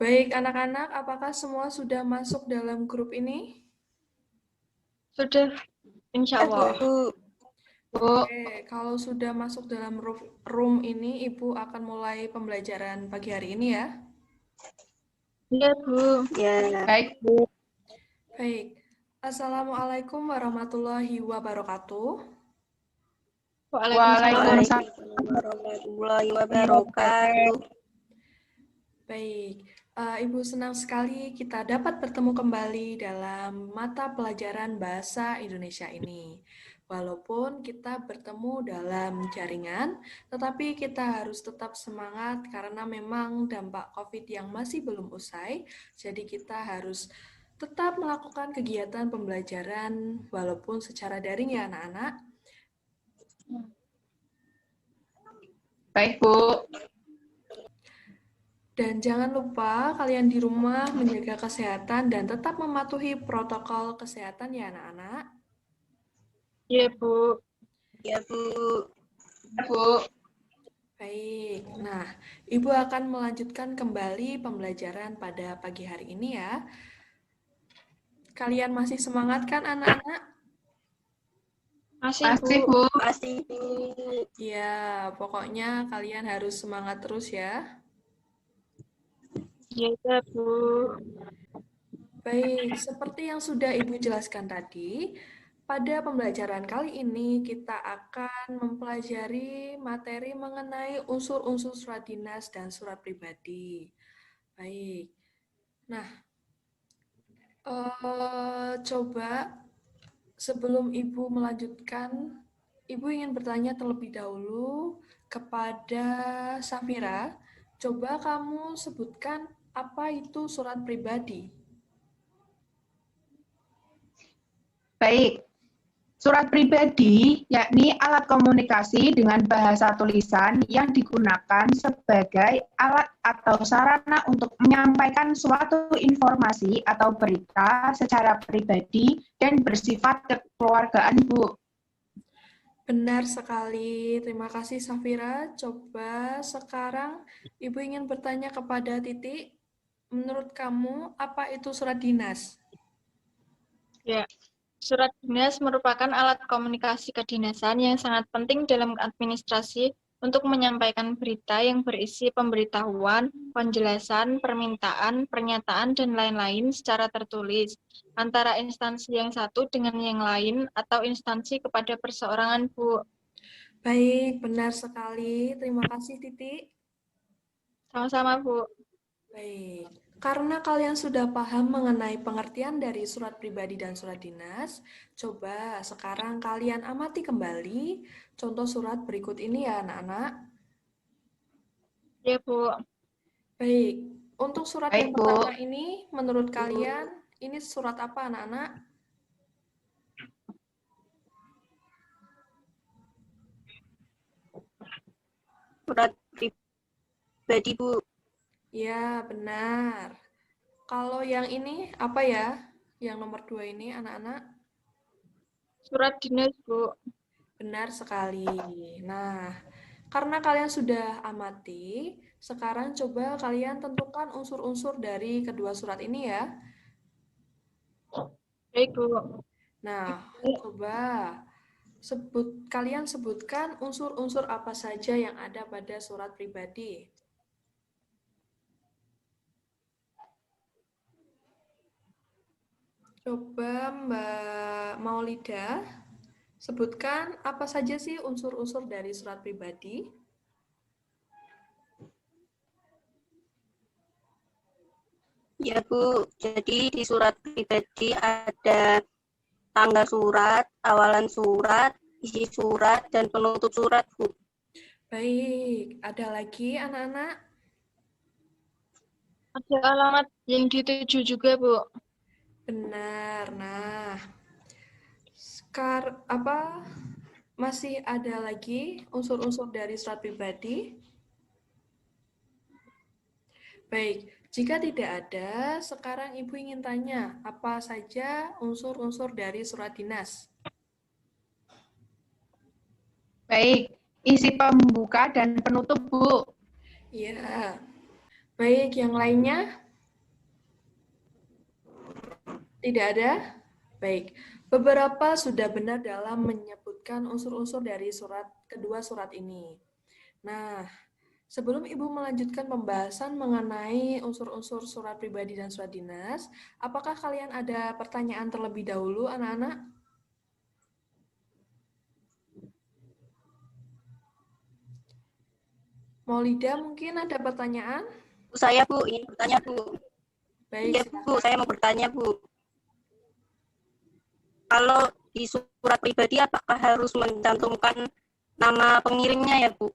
Baik, anak-anak, apakah semua sudah masuk dalam grup ini? Sudah, insya Allah. Oke, kalau sudah masuk dalam room ini, Ibu akan mulai pembelajaran pagi hari ini ya. Iya, Bu. Ya. Baik, Bu. Baik, Assalamualaikum warahmatullahi wabarakatuh. Waalaikumsalam. Warahmatullahi wabarakatuh. Baik, Ibu senang sekali kita dapat bertemu kembali dalam mata pelajaran Bahasa Indonesia ini. Walaupun kita bertemu dalam jaringan, tetapi kita harus tetap semangat karena memang dampak COVID yang masih belum usai, jadi kita harus tetap melakukan kegiatan pembelajaran walaupun secara daring ya anak-anak. Baik, Bu. Dan jangan lupa kalian di rumah menjaga kesehatan dan tetap mematuhi protokol kesehatan ya anak-anak. Iya, Bu. Ya, Bu. Ya, Bu. Baik, nah Ibu akan melanjutkan kembali pembelajaran pada pagi hari ini ya. Kalian masih semangat kan anak-anak? Masih, Bu. Masih, Bu. Ya, pokoknya kalian harus semangat terus ya. Iya, Bu. Baik, seperti yang sudah Ibu jelaskan tadi, pada pembelajaran kali ini kita akan mempelajari materi mengenai unsur-unsur surat dinas dan surat pribadi. Baik, nah coba sebelum Ibu melanjutkan, Ibu ingin bertanya terlebih dahulu kepada Safira. Coba kamu sebutkan apa itu surat pribadi. Baik, surat pribadi yakni alat komunikasi dengan bahasa tulisan yang digunakan sebagai alat atau sarana untuk menyampaikan suatu informasi atau berita secara pribadi dan bersifat kekeluargaan, Bu. Benar sekali, terima kasih Safira. Coba sekarang Ibu ingin bertanya kepada Titi, menurut kamu apa itu surat dinas? Ya. Surat dinas merupakan alat komunikasi kedinasan yang sangat penting dalam administrasi untuk menyampaikan berita yang berisi pemberitahuan, penjelasan, permintaan, pernyataan, dan lain-lain secara tertulis antara instansi yang satu dengan yang lain atau instansi kepada perseorangan, Bu. Baik, benar sekali. Terima kasih Titi. Sama-sama, Bu. Baik, karena kalian sudah paham mengenai pengertian dari surat pribadi dan surat dinas, coba sekarang kalian amati kembali contoh surat berikut ini ya anak-anak. Ya, Bu. Baik, untuk surat Baik, yang Bu. pertama ini, menurut kalian, ini surat apa anak-anak? Surat pribadi, Bu. Ya, benar. Kalau yang ini, apa ya? Yang nomor 2 ini, anak-anak? Surat dinas, Bu. Benar sekali. Nah, karena kalian sudah amati, sekarang coba kalian tentukan unsur-unsur dari kedua surat ini ya. Baik, Bu. Nah, coba kalian sebutkan unsur-unsur apa saja yang ada pada surat pribadi. Coba Mbak Maulida, sebutkan apa saja sih unsur-unsur dari surat pribadi? Ya, Bu. Jadi di surat pribadi ada tanggal surat, awalan surat, isi surat, dan penutup surat, Bu. Baik, ada lagi anak-anak? Ada alamat yang dituju juga, Bu. Benar. Nah, masih ada lagi unsur-unsur dari surat pribadi? Baik, jika tidak ada, sekarang Ibu ingin tanya, apa saja unsur-unsur dari surat dinas? Baik, isi pembuka dan penutup, Bu. Iya. Baik, yang lainnya? Tidak ada? Baik. Beberapa sudah benar dalam menyebutkan unsur-unsur dari kedua surat ini. Nah, sebelum Ibu melanjutkan pembahasan mengenai unsur-unsur surat pribadi dan surat dinas, apakah kalian ada pertanyaan terlebih dahulu, anak-anak? Maulida mungkin ada pertanyaan? Saya Bu, ingin bertanya Bu. Baik, Iya Bu, silakan. saya mau bertanya Bu. Kalau di surat pribadi apakah harus mencantumkan nama pengirimnya ya Bu?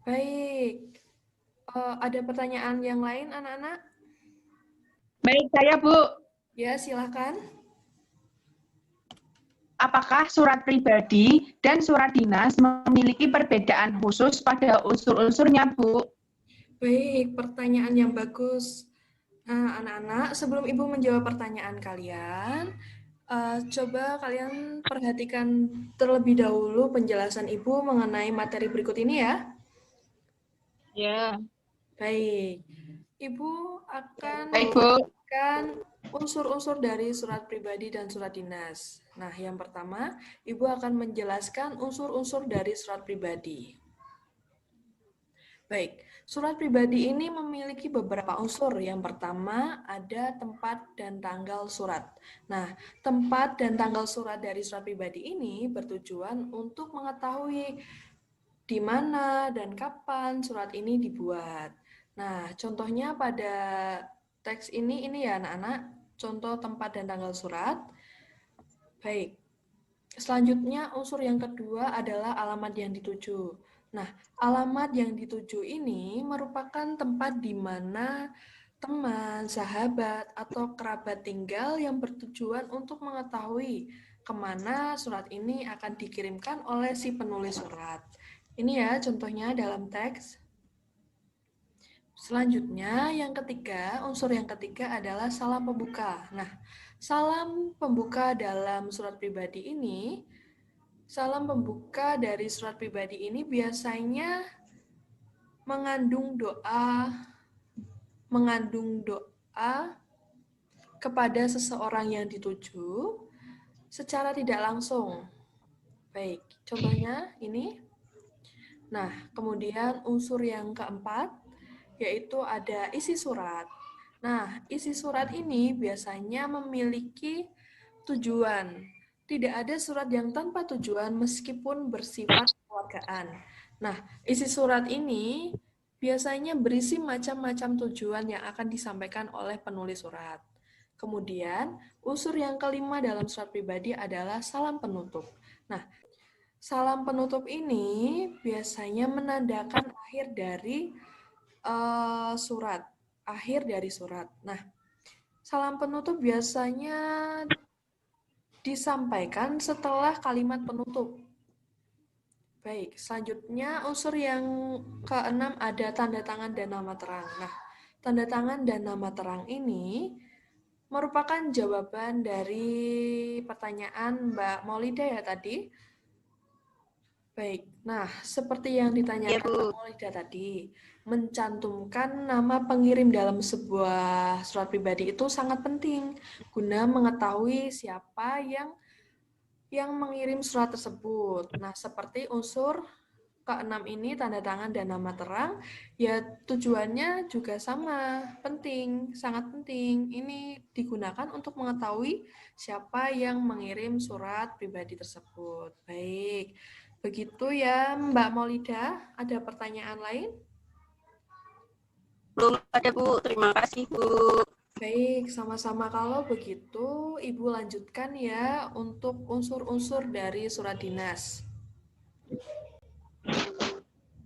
Baik. Ada pertanyaan yang lain, anak-anak? Baik, saya Bu. Ya, silakan. Apakah surat pribadi dan surat dinas memiliki perbedaan khusus pada unsur-unsurnya, Bu? Baik, pertanyaan yang bagus. Nah, anak-anak, sebelum Ibu menjawab pertanyaan kalian, coba kalian perhatikan terlebih dahulu penjelasan Ibu mengenai materi berikut ini ya. Ya. Baik, Ibu akan Baik, Bu. menjelaskan unsur-unsur dari surat pribadi dan surat dinas. Nah, yang pertama, Ibu akan menjelaskan unsur-unsur dari surat pribadi. Baik, surat pribadi ini memiliki beberapa unsur. Yang pertama ada tempat dan tanggal surat. Nah, tempat dan tanggal surat dari surat pribadi ini bertujuan untuk mengetahui di mana dan kapan surat ini dibuat. Nah, contohnya pada teks ini ya anak-anak, contoh tempat dan tanggal surat. Baik, selanjutnya unsur yang kedua adalah alamat yang dituju. Nah, alamat yang dituju ini merupakan tempat di mana teman, sahabat, atau kerabat tinggal yang bertujuan untuk mengetahui kemana surat ini akan dikirimkan oleh si penulis surat. Ini ya contohnya dalam teks. Selanjutnya, unsur yang ketiga adalah salam pembuka. Nah, salam pembuka dalam surat pribadi ini, salam pembuka dari surat pribadi ini biasanya mengandung doa kepada seseorang yang dituju secara tidak langsung. Baik, contohnya ini. Nah, kemudian unsur yang keempat yaitu ada isi surat. Nah, isi surat ini biasanya memiliki tujuan. Tidak ada surat yang tanpa tujuan meskipun bersifat kekeluargaan. Nah, isi surat ini biasanya berisi macam-macam tujuan yang akan disampaikan oleh penulis surat. Kemudian, unsur yang kelima dalam surat pribadi adalah salam penutup. Nah, salam penutup ini biasanya menandakan akhir dari surat. Nah, salam penutup biasanya disampaikan setelah kalimat penutup. Baik, selanjutnya unsur yang keenam ada tanda tangan dan nama terang. Nah, tanda tangan dan nama terang ini merupakan jawaban dari pertanyaan Mbak Maulida ya tadi. Baik, nah seperti yang ditanyakan Mbak Maulida tadi, mencantumkan nama pengirim dalam sebuah surat pribadi itu sangat penting guna mengetahui siapa yang mengirim surat tersebut. Nah, seperti unsur keenam ini, tanda tangan dan nama terang, ya tujuannya juga sama, penting, sangat penting. Ini digunakan untuk mengetahui siapa yang mengirim surat pribadi tersebut. Baik, begitu ya Mbak Maulida, ada pertanyaan lain? Belum ada Bu, terima kasih Bu. Baik, sama-sama. Kalau begitu, Ibu lanjutkan ya untuk unsur-unsur dari surat dinas.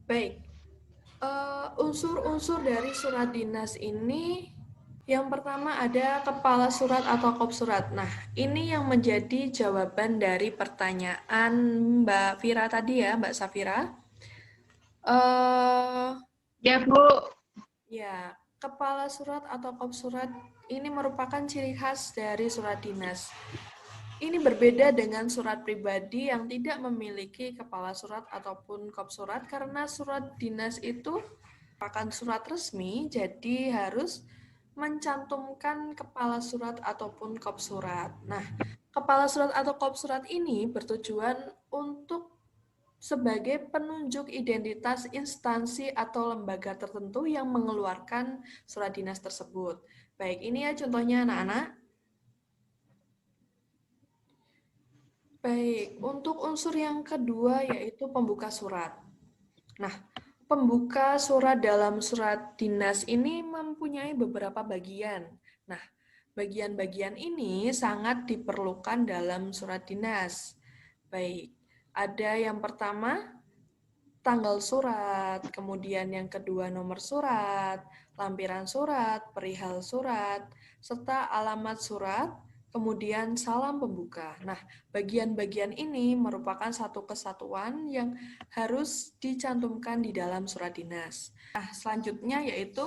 Baik, unsur-unsur dari surat dinas ini, yang pertama ada kepala surat atau kop surat. Nah, ini yang menjadi jawaban dari pertanyaan Mbak Fira tadi ya, Mbak Safira. Ya, Bu. Ya, kepala surat atau kop surat ini merupakan ciri khas dari surat dinas. Ini berbeda dengan surat pribadi yang tidak memiliki kepala surat ataupun kop surat karena surat dinas itu merupakan surat resmi, jadi harus mencantumkan kepala surat ataupun kop surat. Nah, kepala surat atau kop surat ini bertujuan untuk sebagai penunjuk identitas instansi atau lembaga tertentu yang mengeluarkan surat dinas tersebut. Baik, ini ya contohnya anak-anak. Baik, untuk unsur yang kedua yaitu pembuka surat. Nah, pembuka surat dalam surat dinas ini mempunyai beberapa bagian. Nah, bagian-bagian ini sangat diperlukan dalam surat dinas. Baik, ada yang pertama, tanggal surat, kemudian yang kedua nomor surat, lampiran surat, perihal surat, serta alamat surat, kemudian salam pembuka. Nah, bagian-bagian ini merupakan satu kesatuan yang harus dicantumkan di dalam surat dinas. Nah, selanjutnya yaitu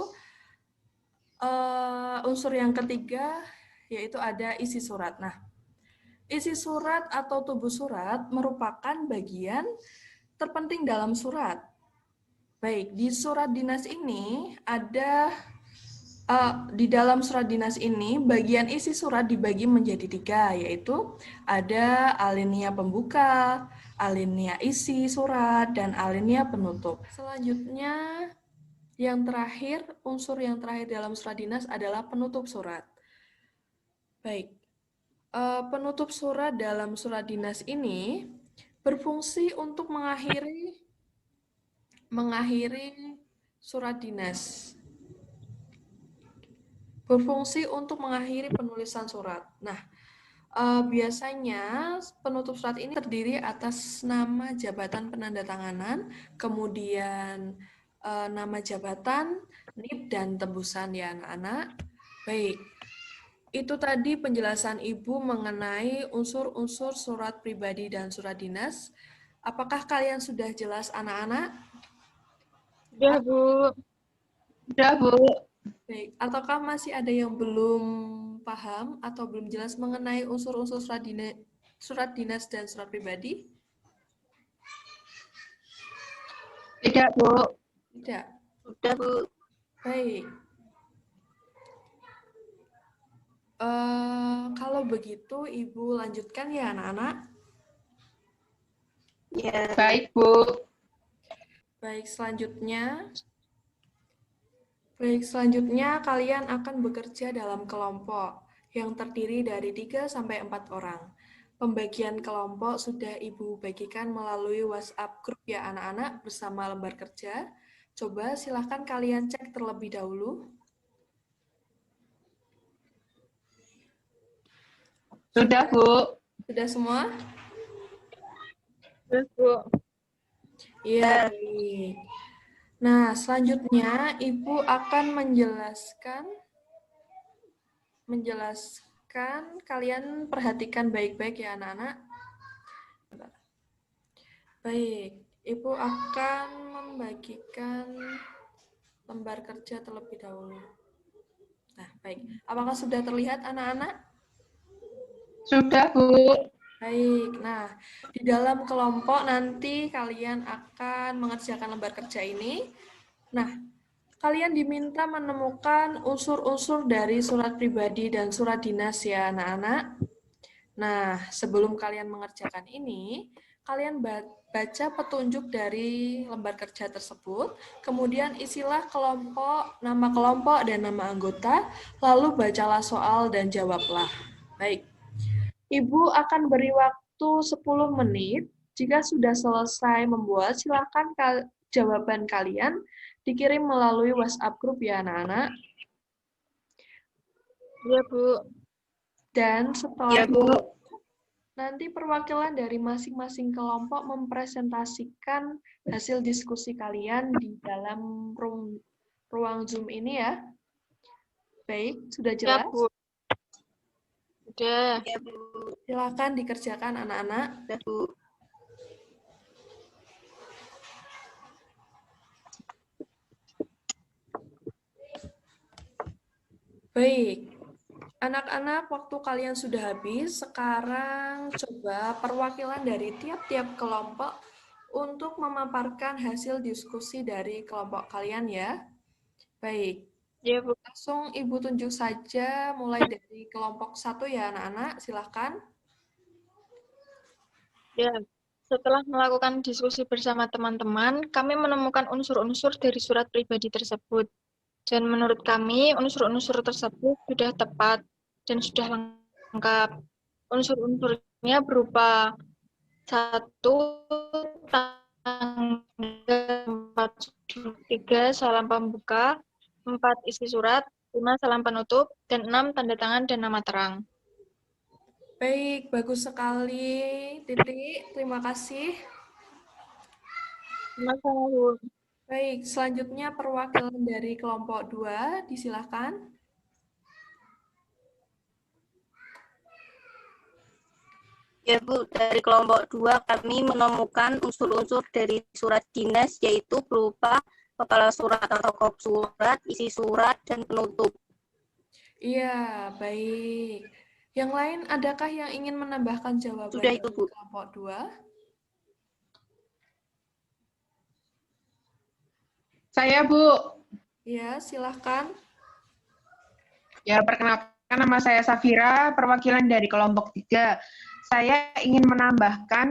unsur yang ketiga, yaitu ada isi surat. Nah, isi surat atau tubuh surat merupakan bagian terpenting dalam surat. Baik, di surat dinas ini ada di dalam surat dinas ini, bagian isi surat dibagi menjadi 3, yaitu ada alinea pembuka, alinea isi surat, dan alinea penutup. Selanjutnya, yang terakhir, unsur yang terakhir dalam surat dinas adalah penutup surat. Baik, penutup surat dalam surat dinas ini berfungsi untuk mengakhiri surat dinas. Berfungsi untuk mengakhiri penulisan surat. Nah, biasanya penutup surat ini terdiri atas nama jabatan penandatanganan, kemudian nama jabatan, NIP, dan tembusan ya anak-anak. Baik, itu tadi penjelasan Ibu mengenai unsur-unsur surat pribadi dan surat dinas. Apakah kalian sudah jelas anak-anak? Sudah, Bu. Sudah, Bu. Baik, ataukah masih ada yang belum paham atau belum jelas mengenai unsur-unsur surat dinas dan surat pribadi? Tidak, Bu. Tidak. Sudah, Bu. Baik. Kalau begitu, Ibu lanjutkan ya anak-anak. Ya. Baik, Bu. Baik, selanjutnya kalian akan bekerja dalam kelompok yang terdiri dari 3-4 orang. Pembagian kelompok sudah Ibu bagikan melalui WhatsApp grup ya anak-anak bersama lembar kerja. Coba silahkan kalian cek terlebih dahulu. Sudah, Bu. Sudah semua? Sudah, Bu. Iya, baik. Nah, selanjutnya Ibu akan menjelaskan, kalian perhatikan baik-baik ya anak-anak. Baik, Ibu akan membagikan lembar kerja terlebih dahulu. Nah, baik. Apakah sudah terlihat anak-anak? Sudah, Bu. Baik, nah di dalam kelompok nanti kalian akan mengerjakan lembar kerja ini. Nah, kalian diminta menemukan unsur-unsur dari surat pribadi dan surat dinas ya anak-anak. Nah, sebelum kalian mengerjakan ini, kalian baca petunjuk dari lembar kerja tersebut, kemudian isilah nama kelompok dan nama anggota, lalu bacalah soal dan jawablah. Baik. Ibu akan beri waktu 10 menit. Jika sudah selesai membuat, silakan jawaban kalian dikirim melalui WhatsApp grup ya anak-anak. Iya, Bu. Dan setelah Ya, Bu. nanti perwakilan dari masing-masing kelompok mempresentasikan hasil diskusi kalian di dalam ruang Zoom ini ya. Baik, sudah Ya, jelas? Bu. Sudah. Ya, Bu. Silakan dikerjakan anak-anak. Sudah, Bu. Baik, anak-anak waktu kalian sudah habis, sekarang coba perwakilan dari tiap-tiap kelompok untuk memaparkan hasil diskusi dari kelompok kalian ya. Baik, Ya, Bu. Langsung Ibu tunjuk saja mulai dari kelompok 1 ya anak-anak, silahkan. Ya, setelah melakukan diskusi bersama teman-teman, kami menemukan unsur-unsur dari surat pribadi tersebut. Dan menurut kami, unsur-unsur tersebut sudah tepat dan sudah lengkap. Unsur-unsurnya berupa 1. Tanggal 4/3 salam pembuka, 4. Isi surat, 5. Salam penutup, dan 6. Tanda tangan dan nama terang. Baik, bagus sekali, Titik. Terima kasih. Sama-sama, Bu. Baik, selanjutnya perwakilan dari kelompok 2, disilahkan. Ya Bu, dari kelompok 2 kami menemukan unsur-unsur dari surat dinas yaitu berupa kepala surat atau kop surat, isi surat, dan penutup. Iya, baik. Yang lain, adakah yang ingin menambahkan jawaban Sudah itu, dari Bu. kelompok 2? Saya, Bu. Ya, silahkan. Ya, perkenalkan nama saya Safira, perwakilan dari kelompok 3. Saya ingin menambahkan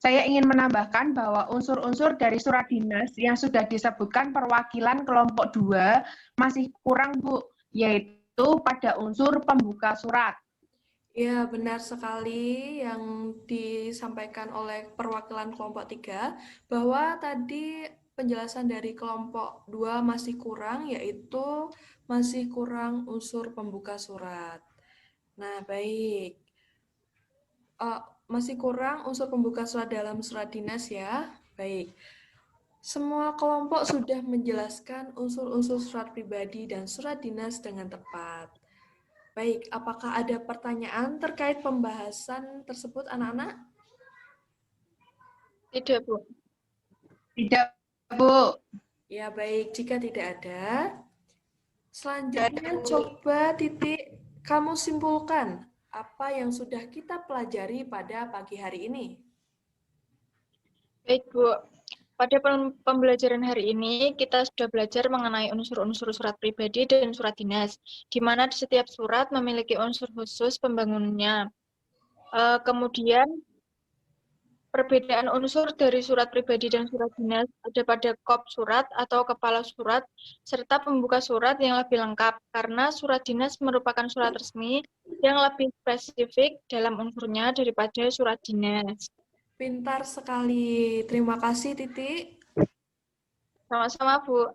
saya ingin menambahkan bahwa unsur-unsur dari surat dinas yang sudah disebutkan perwakilan kelompok 2 masih kurang, Bu, yaitu pada unsur pembuka surat. Ya, benar sekali yang disampaikan oleh perwakilan kelompok 3, bahwa tadi penjelasan dari kelompok 2 masih kurang, yaitu masih kurang unsur pembuka surat. Nah, baik. Masih kurang unsur pembuka surat dalam surat dinas ya. Baik. Semua kelompok sudah menjelaskan unsur-unsur surat pribadi dan surat dinas dengan tepat. Baik, apakah ada pertanyaan terkait pembahasan tersebut, anak-anak? Tidak, Bu. Tidak, Bu. Ya, baik. Jika tidak ada, selanjutnya Bu. coba Titik, kamu simpulkan apa yang sudah kita pelajari pada pagi hari ini. Baik, Bu. Pada pembelajaran hari ini, kita sudah belajar mengenai unsur-unsur surat pribadi dan surat dinas, di mana di setiap surat memiliki unsur khusus pembangunannya. Kemudian, perbedaan unsur dari surat pribadi dan surat dinas ada pada kop surat atau kepala surat, serta pembuka surat yang lebih lengkap, karena surat dinas merupakan surat resmi yang lebih spesifik dalam unsurnya daripada surat dinas. Pintar sekali. Terima kasih, Titik. Sama-sama, Bu.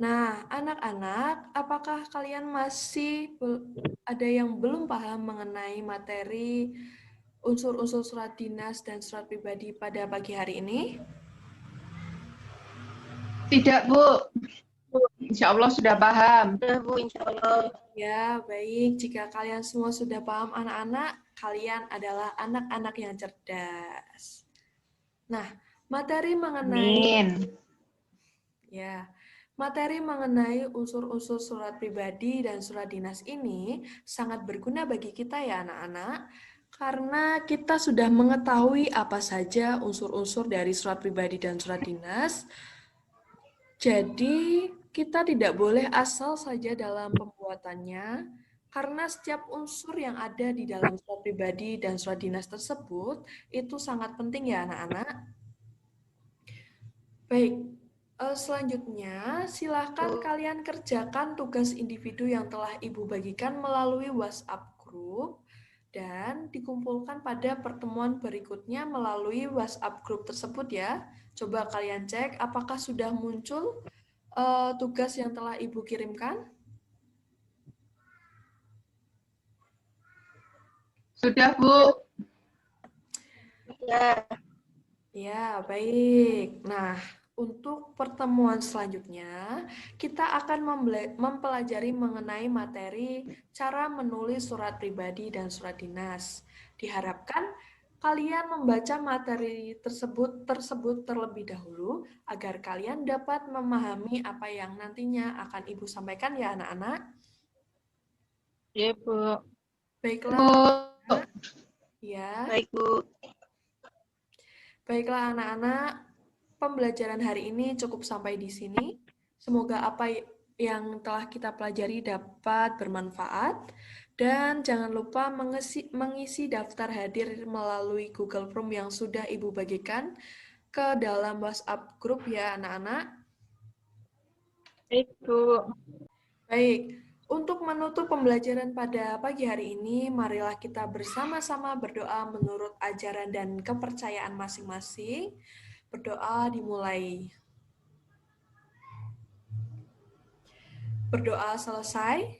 Nah, anak-anak, apakah kalian masih ada yang belum paham mengenai materi unsur-unsur surat dinas dan surat pribadi pada pagi hari ini? Tidak, Bu. Insya Allah sudah paham. Sudah Bu, insya Allah. Ya, baik. Jika kalian semua sudah paham anak-anak, kalian adalah anak-anak yang cerdas. Nah, materi mengenai Amin. materi mengenai unsur-unsur surat pribadi dan surat dinas ini sangat berguna bagi kita ya anak-anak, karena kita sudah mengetahui apa saja unsur-unsur dari surat pribadi dan surat dinas. Jadi, kita tidak boleh asal saja dalam pembuatannya, karena setiap unsur yang ada di dalam surat pribadi dan surat dinas tersebut itu sangat penting ya anak-anak. Baik, selanjutnya silahkan kalian kerjakan tugas individu yang telah Ibu bagikan melalui WhatsApp group dan dikumpulkan pada pertemuan berikutnya melalui WhatsApp group tersebut ya. Coba kalian cek apakah sudah muncul tugas yang telah Ibu kirimkan. Sudah, Bu. Ya. Ya, baik. Nah, untuk pertemuan selanjutnya, kita akan mempelajari mengenai materi cara menulis surat pribadi dan surat dinas. Diharapkan kalian membaca materi tersebut terlebih dahulu agar kalian dapat memahami apa yang nantinya akan Ibu sampaikan ya anak-anak. Ya, Bu. Baiklah. Ya. Baik, Bu. Baiklah anak-anak. pembelajaran hari ini cukup sampai di sini. Semoga apa yang telah kita pelajari dapat bermanfaat. Dan jangan lupa mengisi daftar hadir melalui Google Form yang sudah Ibu bagikan ke dalam WhatsApp grup ya anak-anak. Baik, Bu. Baik, untuk menutup pembelajaran pada pagi hari ini, marilah kita bersama-sama berdoa menurut ajaran dan kepercayaan masing-masing. Berdoa dimulai. Berdoa selesai.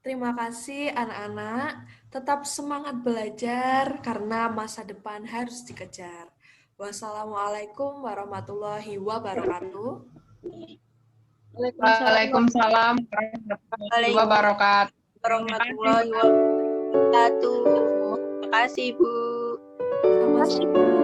Terima kasih anak-anak. Tetap semangat belajar karena masa depan harus dikejar. Wassalamualaikum warahmatullahi wabarakatuh. Waalaikumsalam warahmatullahi wabarakatuh. Warahmatullahi wabarakatuh. Terima kasih, Bu. Sama-sama.